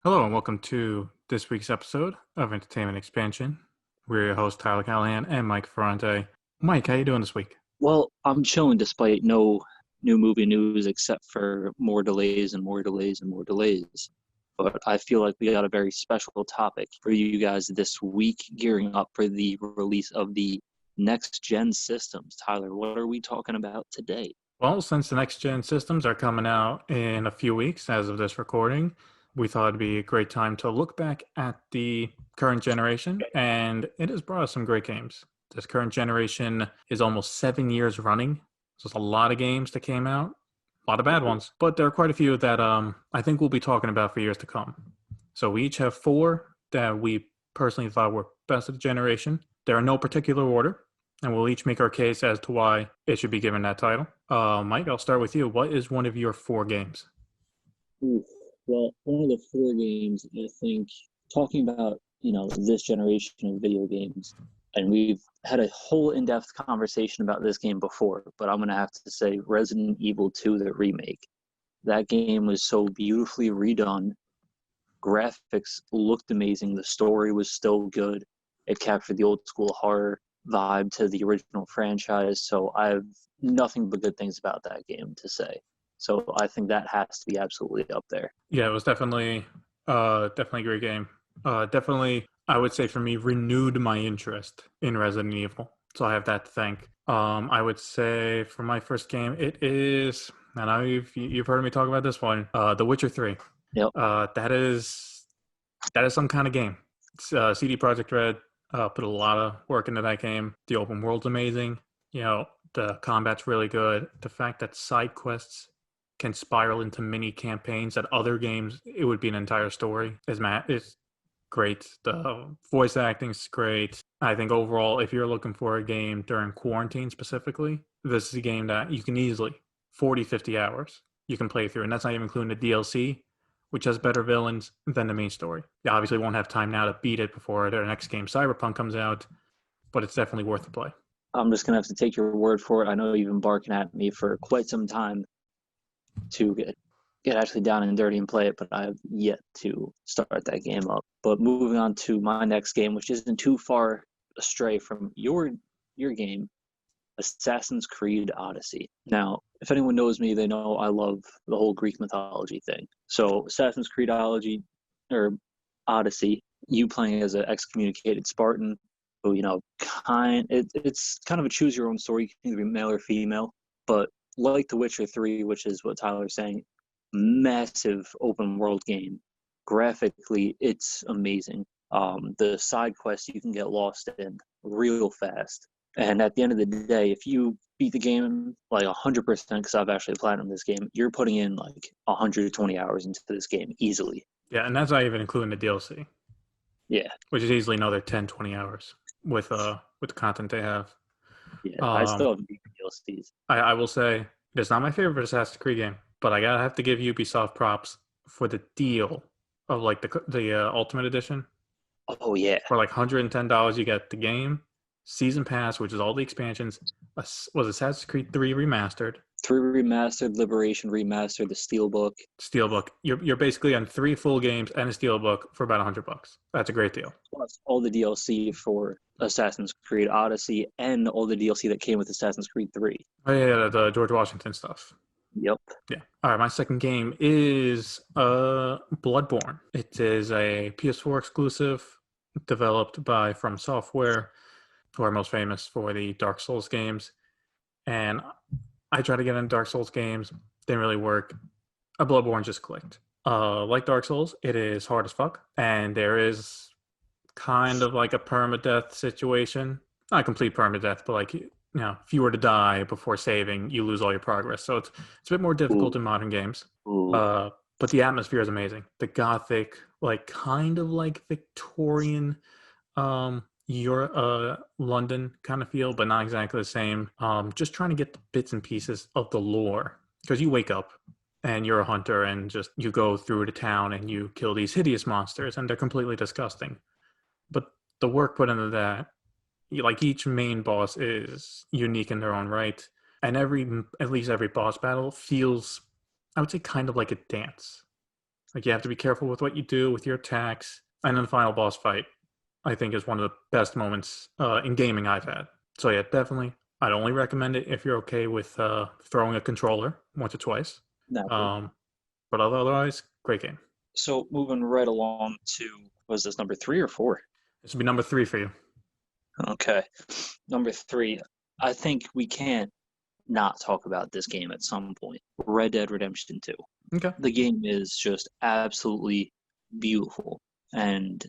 Hello and welcome to this week's episode of Entertainment Expansion. We're your hosts Tyler Callahan and Mike Ferrante. Mike, how you doing this week? Well, I'm chilling despite no new movie news except for more delays and more delays and more delays. But I feel like we got a very special topic for you guys this week, gearing up for the release of the next gen systems. Tyler, what are we talking about today? Well, since the next gen systems are coming out in a few weeks as of this recording, we thought it'd be a great time to look back at the current generation, and it has brought us some great games. This current generation is almost 7 years running. So there's a lot of games that came out, a lot of bad ones, but there are quite a few that I think we'll be talking about for years to come. So we each have four that we personally thought were best of the generation. There are no particular order, and we'll each make our case as to why it should be given that title. Mike, I'll start with you. What is one of your four games? Ooh, well, one of the four games, I think, talking about, this generation of video games, and we've had a whole in-depth conversation about this game before, but I'm going to have to say Resident Evil 2, the remake. That game was so beautifully redone. Graphics looked amazing. The story was still good. It captured the old school horror vibe to the original franchise. So I have nothing but good things about that game to say. So I think that has to be absolutely up there. Yeah, it was definitely a great game. Definitely, I would say for me, renewed my interest in Resident Evil. So I have that to thank. I would say for my first game, it is, and you've heard me talk about this one, The Witcher 3. Yep. That is some kind of game. CD Projekt Red put a lot of work into that game. The open world's amazing. The combat's really good. The fact that side quests can spiral into mini campaigns that other games it would be an entire story is great. The voice acting's great. I think overall, if you're looking for a game during quarantine specifically, this is a game that you can easily 40, 50 hours you can play through, and that's not even including the DLC, which has better villains than the main story. You obviously won't have time now to beat it before their next game, Cyberpunk, comes out, but it's definitely worth the play. I'm just going to have to take your word for it. I know you've been barking at me for quite some time to get actually down and dirty and play it, but I have yet to start that game up. But moving on to my next game, which isn't too far astray from your game, Assassin's Creed Odyssey. Now, if anyone knows me, they know I love the whole Greek mythology thing. So Assassin's Creed Odyssey, you playing as an excommunicated Spartan who, it's kind of a choose your own story. You can either be male or female, but like The Witcher 3, which is what Tyler's saying, massive open world game. Graphically, it's amazing. The side quests you can get lost in real fast. And at the end of the day, if you beat the game like 100%, because I've actually platinumed this game, you're putting in like 120 hours into this game easily. Yeah, and that's not even including the DLC. Yeah. Which is easily another 10, 20 hours with the content they have. Yeah, I still haven't beat the DLCs. I will say it's not my favorite Assassin's Creed game, but I gotta have to give Ubisoft props for the deal of like the Ultimate Edition. Oh yeah. For like $110, you get the game, season pass, which is all the expansions. Was Assassin's Creed 3 remastered? 3 remastered, Liberation remastered, the Steelbook. Steelbook. You're basically on 3 full games and a Steelbook for about $100. That's a great deal. Plus all the DLC for Assassin's Creed Odyssey and all the DLC that came with Assassin's Creed 3. Oh yeah, the George Washington stuff. Yep. Yeah. All right, my second game is Bloodborne. It is a PS4 exclusive developed by From Software, who are most famous for the Dark Souls games. And I tried to get into Dark Souls games, didn't really work. A Bloodborne just clicked. Like Dark Souls, it is hard as fuck, and there is kind of like a permadeath situation. Not complete permadeath, but like, if you were to die before saving, you lose all your progress. So it's a bit more difficult in modern games. But the atmosphere is amazing. The gothic, like kind of like Victorian London kind of feel, but not exactly the same. Just trying to get the bits and pieces of the lore, because you wake up and you're a hunter and just you go through the town and you kill these hideous monsters and they're completely disgusting. But the work put into that, like each main boss is unique in their own right, and at least every boss battle feels, I would say, kind of like a dance. Like, you have to be careful with what you do with your attacks. And then the final boss fight, I think, is one of the best moments in gaming I've had. So yeah, definitely, I'd only recommend it if you're okay with throwing a controller once or twice. Naturally. Um, but otherwise, great game. So moving right along to, was this number 3 or 4? This would be number 3 for you. Okay. Number 3. I think we can't not talk about this game at some point. Red Dead Redemption 2. Okay. The game is just absolutely beautiful. And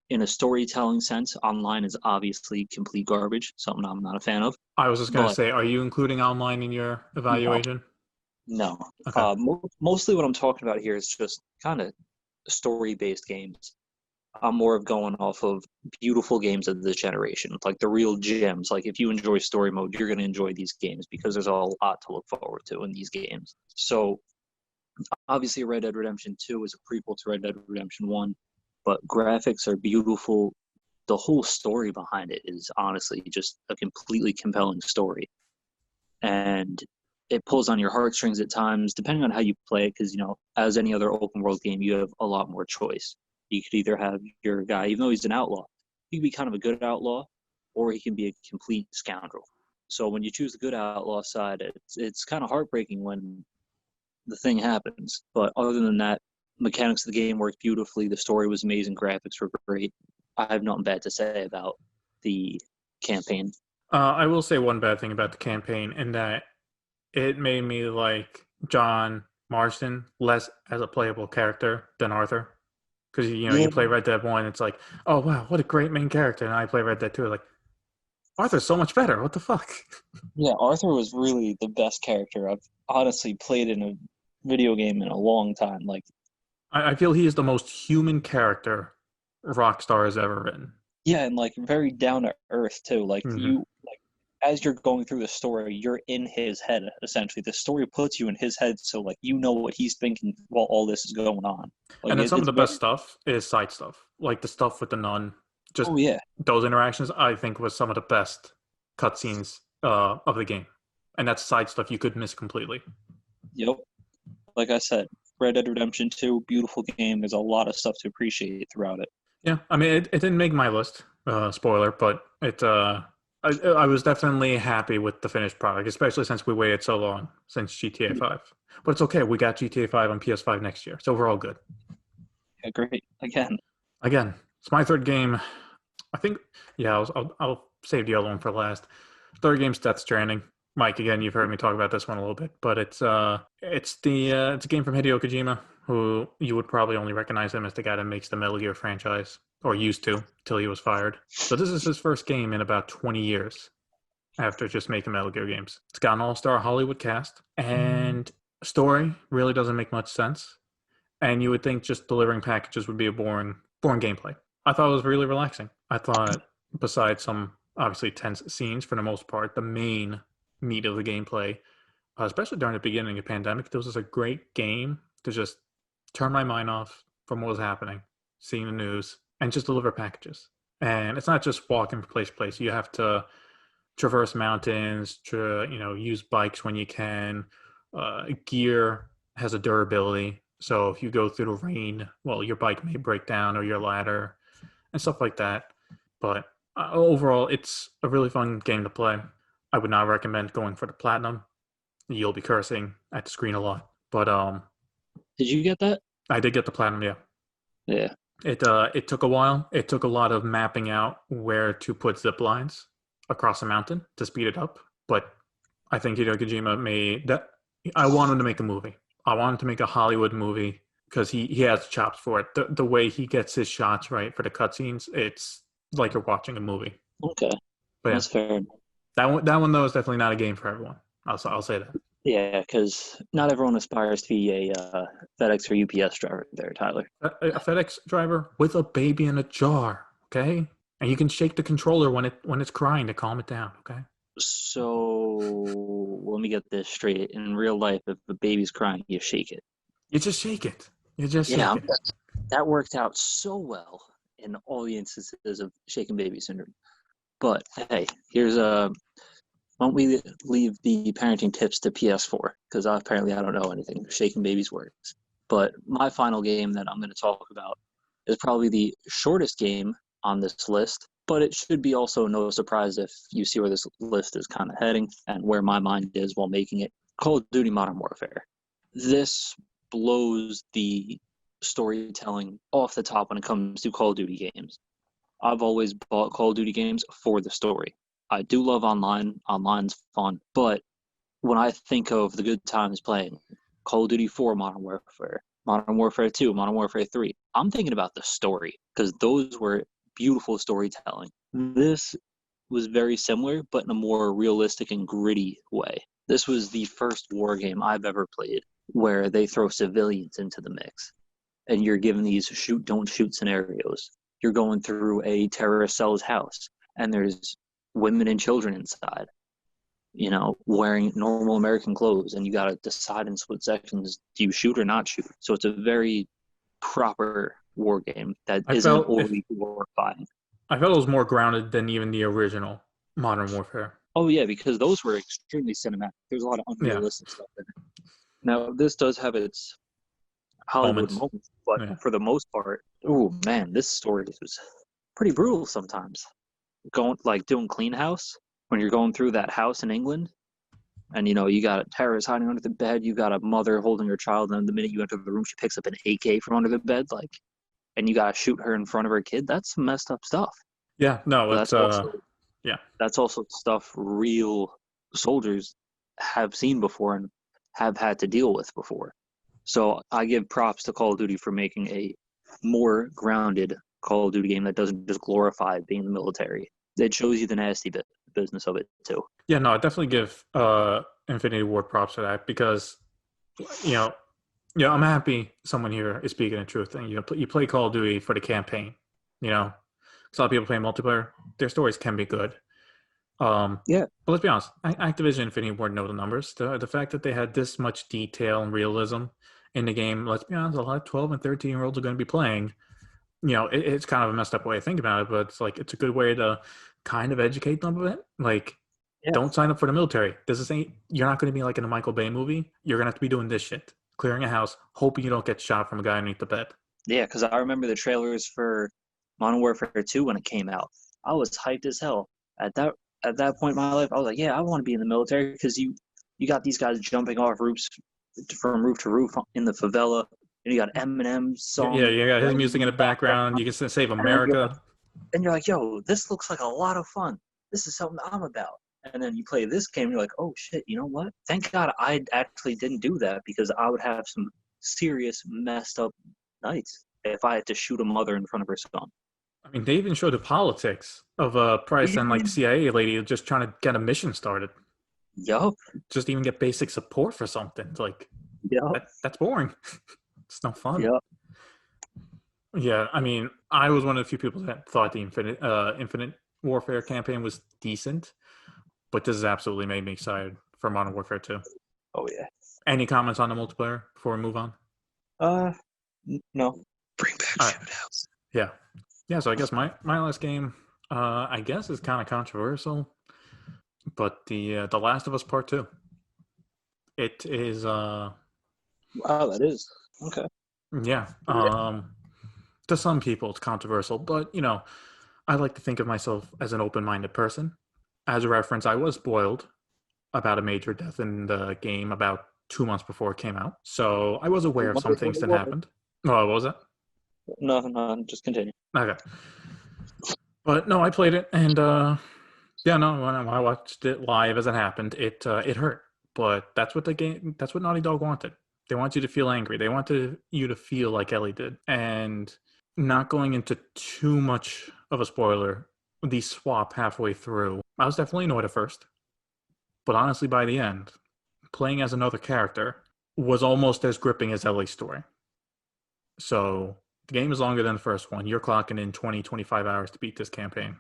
in a storytelling sense, online is obviously complete garbage, something I'm not a fan of. I was just going to But say, are you including online in your evaluation? no. Okay. Mostly what I'm talking about here is just kind of story-based games. I'm more of going off of beautiful games of this generation, like the real gems. Like if you enjoy story mode, you're going to enjoy these games because there's a lot to look forward to in these games. So obviously Red Dead Redemption 2 is a prequel to Red Dead Redemption 1, but graphics are beautiful. The whole story behind it is honestly just a completely compelling story. And it pulls on your heartstrings at times, depending on how you play it, because, as any other open world game, you have a lot more choice. You could either have your guy, even though he's an outlaw, he can be kind of a good outlaw, or he can be a complete scoundrel. So when you choose the good outlaw side, it's kind of heartbreaking when the thing happens. But other than that, mechanics of the game worked beautifully. The story was amazing. Graphics were great. I have nothing bad to say about the campaign. I will say one bad thing about the campaign, in that it made me like John Marston less as a playable character than Arthur. Because you play Red Dead 1, it's like, oh wow, what a great main character, and I play Red Dead 2, like, Arthur's so much better. What the fuck? Yeah, Arthur was really the best character I've honestly played in a video game in a long time. Like, I feel he is the most human character Rockstar has ever written. yeah, and like very down to earth too. Like Mm-hmm. you, like as you're going through the story, you're in his head essentially. The story puts you in his head, so like what he's thinking while all this is going on. Like And then some of it's the very. best stuff is side stuff, like the stuff with the nun. Just Oh yeah, those interactions, I think, was some of the best cutscenes of the game, and that's side stuff you could miss completely. yep. Like I said, Red Dead Redemption 2, beautiful game. There's a lot of stuff to appreciate throughout it. Yeah, I mean, it didn't make my list, spoiler, but I was definitely happy with the finished product, especially since we waited so long since GTA 5. But it's okay, we got GTA 5 on PS5 next year, so we're all good. Yeah, great. Again, it's my third game. I think, yeah, I'll save the other one for last. Third game's Death Stranding. Mike, again, you've heard me talk about this one a little bit, but it's a game from Hideo Kojima, who you would probably only recognize him as the guy that makes the Metal Gear franchise, or used to, till he was fired. So this is his first game in about 20 years after just making Metal Gear games. It's got an all-star Hollywood cast, and story really doesn't make much sense. And you would think just delivering packages would be a boring gameplay. I thought it was really relaxing. I thought, besides some obviously tense scenes for the most part, the main meat of the gameplay, especially during the beginning of the pandemic, this was a great game to just turn my mind off from what was happening, seeing the news, and just deliver packages. And it's not just walking from place to place. You have to traverse mountains, use bikes when you can. Gear has a durability. So if you go through the rain, well, your bike may break down, or your ladder and stuff like that. But overall, it's a really fun game to play. I would not recommend going for the platinum. You'll be cursing at the screen a lot. But Did you get that? I did get the platinum, yeah. Yeah. It took a while. It took a lot of mapping out where to put zip lines across a mountain to speed it up. But I think Hideo Kojima made that. I want him to make a movie. I want him to make a Hollywood movie because he has chops for it. The way he gets his shots right for the cutscenes, it's like you're watching a movie. Okay. But yeah, That's fair. that one though is definitely not a game for everyone. I'll say that. Yeah, because not everyone aspires to be a FedEx or UPS driver there, Tyler. A FedEx driver with a baby in a jar, okay? And you can shake the controller when it's crying to calm it down, okay? So let me get this straight. In real life, if the baby's crying, you shake it. You just shake it. You just shake it. That worked out so well in all the instances of shaken baby syndrome. But hey, here's why don't we leave the parenting tips to PS4? Because apparently I don't know anything. Shaking babies works. But my final game that I'm going to talk about is probably the shortest game on this list, but it should be also no surprise if you see where this list is kind of heading and where my mind is while making it. Call of Duty Modern Warfare. This blows the storytelling off the top when it comes to Call of Duty games. I've always bought Call of Duty games for the story. I do love online. Online's fun. But when I think of the good times playing Call of Duty 4 Modern Warfare, Modern Warfare 2, Modern Warfare 3, I'm thinking about the story because those were beautiful storytelling. This was very similar, but in a more realistic and gritty way. This was the first war game I've ever played where they throw civilians into the mix and you're given these shoot, don't shoot scenarios. You're going through a terrorist cell's house and there's women and children inside, you know, wearing normal American clothes, and you got to decide in split seconds, do you shoot or not shoot? So it's a very proper war game that isn't overly glorifying. I felt it was more grounded than even the original Modern Warfare. Oh, yeah, because those were extremely cinematic. There's a lot of unrealistic stuff in it. Now, this does have its Hollywood moments, but for the most part, oh, man, this story was pretty brutal sometimes. Doing clean house, when you're going through that house in England, and, you know, you got a terrorist hiding under the bed, you got a mother holding her child, and the minute you enter the room, she picks up an AK from under the bed, and you got to shoot her in front of her kid. That's some messed up stuff. Yeah, no, that's also stuff real soldiers have seen before and have had to deal with before. So I give props to Call of Duty for making a more grounded Call of Duty game that doesn't just glorify being in the military. It shows you the nasty business of it too. Yeah, no, I definitely give Infinity Ward props for that because, you know, I'm happy someone here is speaking the truth. And you play Call of Duty for the campaign, you know. A lot of people play multiplayer. Their stories can be good. But let's be honest, Activision Infinity Ward know the numbers. The fact that they had this much detail and realism in the game, let's be honest, a lot of 12 and 13-year-olds are going to be playing. You know, it's kind of a messed up way of thinking about it, but it's a good way to kind of educate them a bit. Don't sign up for the military. You're not going to be like in a Michael Bay movie. You're going to have to be doing this shit. Clearing a house, hoping you don't get shot from a guy underneath the bed. Yeah, because I remember the trailers for Modern Warfare 2 when it came out. I was hyped as hell. At that point in my life, I was like, yeah, I want to be in the military because you got these guys jumping off roofs from roof to roof in the favela. And you got Eminem's song. Yeah, you got his music in the background. You can save America. And you're like, yo, this looks like a lot of fun. This is something I'm about. And then you play this game, and you're like, oh, shit, you know what? Thank God I actually didn't do that because I would have some serious messed up nights if I had to shoot a mother in front of her son. I mean, they even showed the politics of Price and CIA lady just trying to get a mission started. Yup. Just even get basic support for something. It's that's boring. It's not fun. Yep. Yeah, I mean, I was one of the few people that thought the Infinite Warfare campaign was decent, but this has absolutely made me excited for Modern Warfare 2. Oh, yeah. Any comments on the multiplayer before we move on? No. Bring back shootouts. Yeah. Yeah, so I guess my last game, I guess, is kind of controversial, but the Last of Us Part 2. It is... Wow, that is. Okay. Yeah. To some people, it's controversial, but, you know, I like to think of myself as an open-minded person. As a reference, I was spoiled about a major death in the game about 2 months before it came out. So I was aware of some things that happened. Oh, what was that? No, just continue. Okay. But no, I played it, and when I watched it live as it happened, it hurt. But that's what Naughty Dog wanted. They want you to feel angry. They wanted you to feel like Ellie did. And not going into too much of a spoiler, the swap halfway through, I was definitely annoyed at first. But honestly, by the end, playing as another character was almost as gripping as Ellie's story. So the game is longer than the first one. You're clocking in 20, 25 hours to beat this campaign.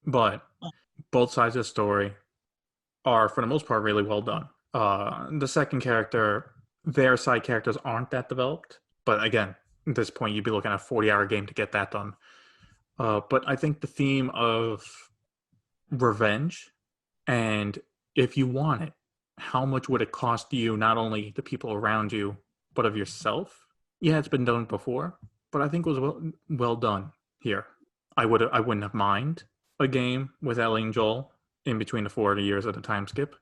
But both sides of the story are, for the most part, really well done. The second character, their side characters aren't that developed. But again, at this point, you'd be looking at a 40-hour game to get that done. But I think the theme of revenge, and if you want it, how much would it cost you, not only the people around you, but of yourself? Yeah, it's been done before, but I think it was well done here. I wouldn't have mind a game with Ellie and Joel in between the 40 years of the time skip,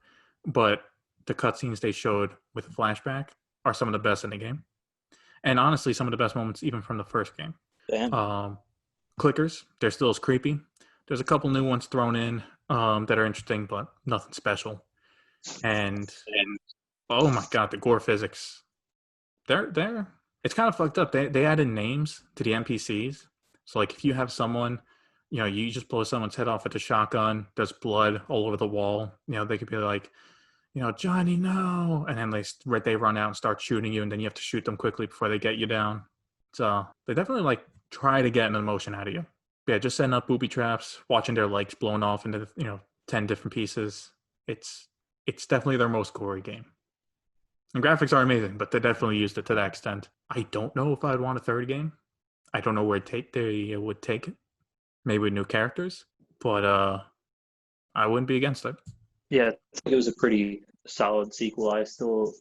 but the cutscenes they showed with the flashback are some of the best in the game, and honestly, some of the best moments even from the first game. Damn. Clickers, they're still as creepy. There's a couple new ones thrown in that are interesting, but nothing special. And oh my god, the gore physics. They're it's kind of fucked up. They added names to the NPCs. So like if you have someone, you just blow someone's head off with a shotgun, there's blood all over the wall. They could be like, Johnny, no, and then they run out and start shooting you, and then you have to shoot them quickly before they get you down. So they definitely like try to get an emotion out of you. Yeah, just setting up booby traps, watching their legs blown off into 10 different pieces. It's definitely their most gory game. And graphics are amazing, but they definitely used it to that extent. I don't know if I'd want a third game. I don't know where they would take it. Maybe with new characters, but I wouldn't be against it. Yeah, it was a pretty solid sequel. I still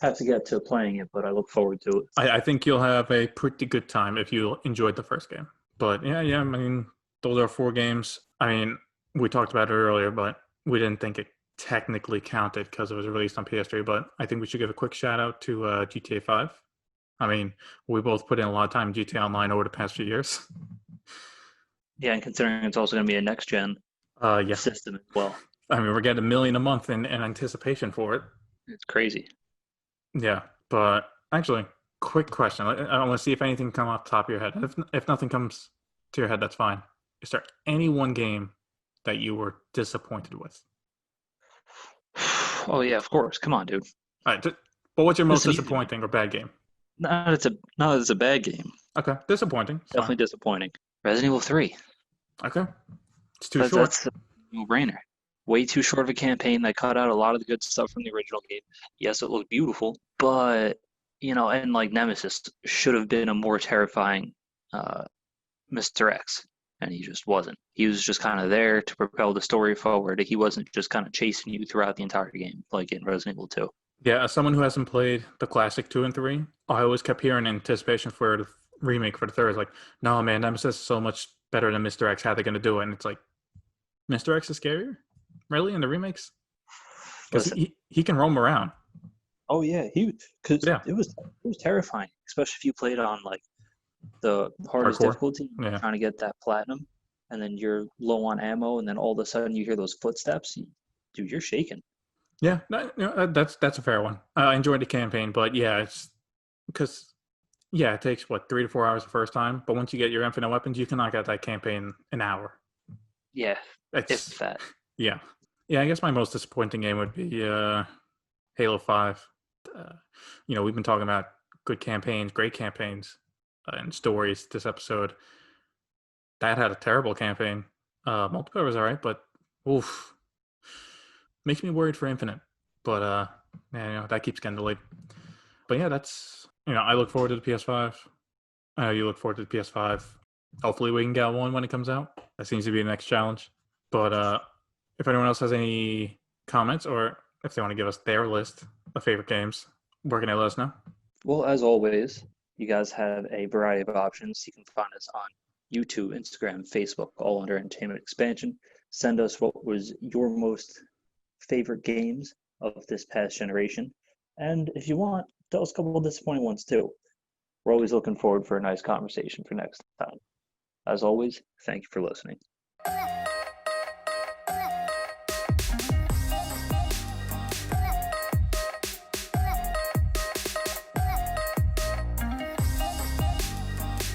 have to get to playing it, but I look forward to it. I think you'll have a pretty good time if you enjoyed the first game. But yeah, I mean, those are 4 games. I mean, we talked about it earlier, but we didn't think it technically counted because it was released on PS3. But I think we should give a quick shout out to GTA 5. I mean, we both put in a lot of time in GTA Online over the past few years. Yeah, and considering it's also going to be a next-gen system as well. I mean, we're getting $1 million a month in anticipation for it. It's crazy. Yeah, but actually, quick question. I want to see if anything come off the top of your head. If nothing comes to your head, that's fine. Is there any one game that you were disappointed with? Oh yeah, of course. Come on, dude. All right, but what's your most disappointing or bad game? Not that it's a bad game. Okay, disappointing. Definitely disappointing. Resident Evil 3. Okay, it's too short. That's a no-brainer. Way too short of a campaign. They cut out a lot of the good stuff from the original game. Yes, it looked beautiful, but and like Nemesis should have been a more terrifying Mr. X, and he just wasn't. He was just kind of there to propel the story forward. He wasn't just kind of chasing you throughout the entire game, like in Resident Evil 2. Yeah, as someone who hasn't played the classic 2 and 3, I always kept hearing anticipation for the remake for the third. It's like, no, man, Nemesis is so much better than Mr. X. How are they going to do it? And it's like, Mr. X is scarier? Really? In the remakes? Because he can roam around. Oh, yeah. It was terrifying, especially if you played on like the hardest difficulty, trying to get that platinum, and then you're low on ammo, and then all of a sudden you hear those footsteps. Dude, you're shaking. Yeah, that's a fair one. I enjoyed the campaign, but yeah, it's because it takes 3 to 4 hours the first time, but once you get your infinite weapons, you can knock out that campaign in an hour. Yeah, if that. Yeah, I guess my most disappointing game would be Halo 5. We've been talking about good campaigns, great campaigns, and stories this episode. That had a terrible campaign. Multiplayer was all right, but oof. Makes me worried for Infinite, but that keeps getting delayed. But yeah, that's I look forward to the PS5. You look forward to the PS5. Hopefully, we can get one when it comes out. That seems to be the next challenge. But if anyone else has any comments or if they want to give us their list of favorite games, where can they let us know? Well, as always, you guys have a variety of options. You can find us on YouTube, Instagram, Facebook, all under Entertainment Expansion. Send us what was your most favorite games of this past generation, and if you want, tell us a couple of disappointing ones too. We're always looking forward for a nice conversation for next time. As always, thank you for listening.